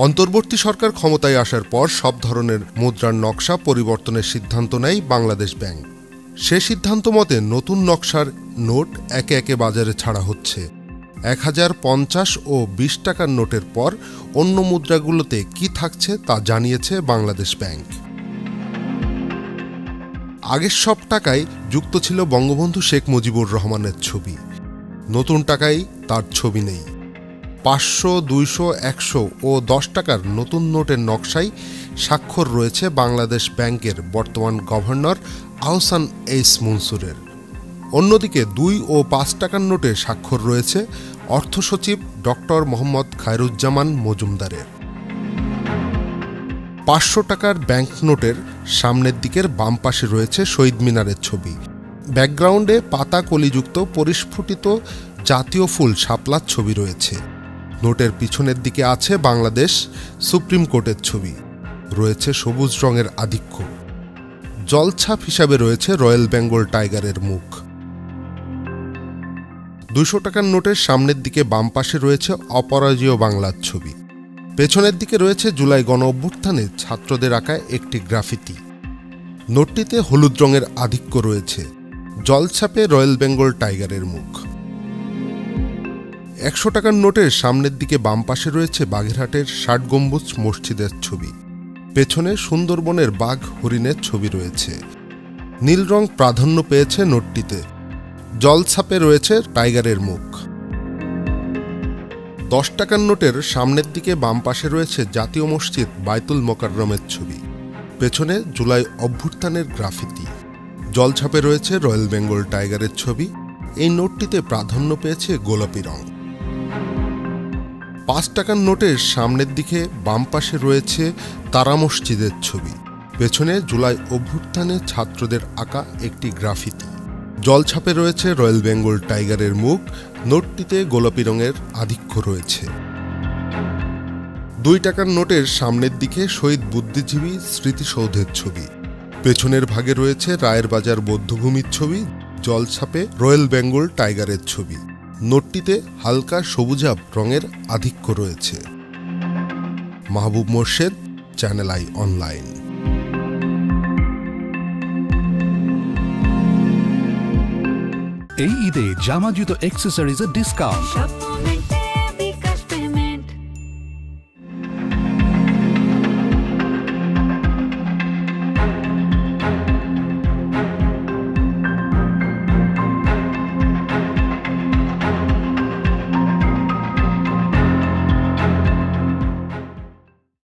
অন্তর্বর্তী সরকার ক্ষমতায় আসার পর সব ধরনের মুদ্রার নকশা পরিবর্তনের সিদ্ধান্ত নেয় বাংলাদেশ ব্যাংক। সে সিদ্ধান্ত মতে নতুন নকশার নোট একে একে বাজারে ছাড়া হচ্ছে। 1000, 50 ও 20 টাকার নোটের পর অন্য মুদ্রাগুলোতে কি থাকছে তা জানিয়েছে বাংলাদেশ ব্যাংক। আগের সব টাকায় যুক্ত ছিল বঙ্গবন্ধু শেখ মুজিবুর রহমানের ছবি। নতুন টাকায় তার ছবি নেই। 500, 200, 100 ও 10 টাকার নতুন নোটের নকশায় স্বাক্ষর রয়েছে বাংলাদেশ ব্যাংকের বর্তমান গভর্নর আহসান এইচ মনসুরের। অন্যদিকে 2 ও 5 টাকার নোটে স্বাক্ষর রয়েছে অর্থসচিব ডক্টর মোহাম্মদ খায়রুজ্জামান মজুমদারের। 500 টাকার ব্যাংক নোটের সামনের দিকের বাম পাশে রয়েছে শহীদ মিনারের ছবি। ব্যাকগ্রাউন্ডে পাতা কলিযুক্ত পরিস্ফুটিত জাতীয় ফুল শাপলার ছবি রয়েছে। নোটের পিছনের দিকে আছে বাংলাদেশ সুপ্রিম কোর্টের ছবি। রয়েছে সবুজ রঙের আধিক্য। জলছাপ হিসাবে রয়েছে রয়্যাল বেঙ্গল টাইগারের মুখ। 200 টাকার নোটের সামনের দিকে বাম পাশে রয়েছে অপরাজেয় বাংলার ছবি। পেছনের দিকে রয়েছে জুলাই গণ অভ্যুত্থানে ছাত্রদের আঁকা একটি গ্রাফিতি। নোটটিতে হলুদ রঙের আধিক্য রয়েছে। জলছাপে রয়্যাল বেঙ্গল টাইগারের মুখ। 100 টাকার নোটের সামনের দিকে বাম পাশে রয়েছে বাগেরহাটের 60 গম্বুজ মসজিদের ছবি। পেছনে সুন্দরবনের বাঘ হরিণের ছবি রয়েছে। নীল রং প্রাধান্য পেয়েছে নোটটিতে। জলছাপে রয়েছে টাইগারের মুখ। 10 টাকার নোটের সামনের দিকে বাম পাশে রয়েছে জাতীয় মসজিদ বায়তুল মোকাররমের ছবি। পেছনে জুলাই অভ্যুত্থানের গ্রাফিতি। জলছাপে রয়েছে রয়্যাল বেঙ্গল টাইগারের ছবি। এই নোটটিতে প্রাধান্য পেয়েছে গোলাপি রং। 5 টাকার নোটের সামনের দিকে বাম পাশে রয়েছে তারা মসজিদের ছবি। পেছনে জুলাই অভ্যুত্থানে ছাত্রদের আঁকা একটি গ্রাফিতি। জলছাপে রয়েছে রয়্যাল বেঙ্গল টাইগারের মুখ। নোটটিতে গোলাপি রঙের আধিক্য রয়েছে। 2 টাকার নোটের সামনের দিকে শহীদ বুদ্ধিজীবী স্মৃতিসৌধের ছবি। পেছনের ভাগে রয়েছে রায়ের বাজার বৌদ্ধভূমির ছবি। জলছাপে রয়্যাল বেঙ্গল টাইগারের ছবি। নোটটিতে হালকা সবুজাভ রঙের আধিক্য রয়েছে। মাহবুব মোর্শেদ, চ্যানেল আই অনলাইন। এই ঈদে জামা জুতো অ্যাক্সেসরিজের ডিসকাউন্ট।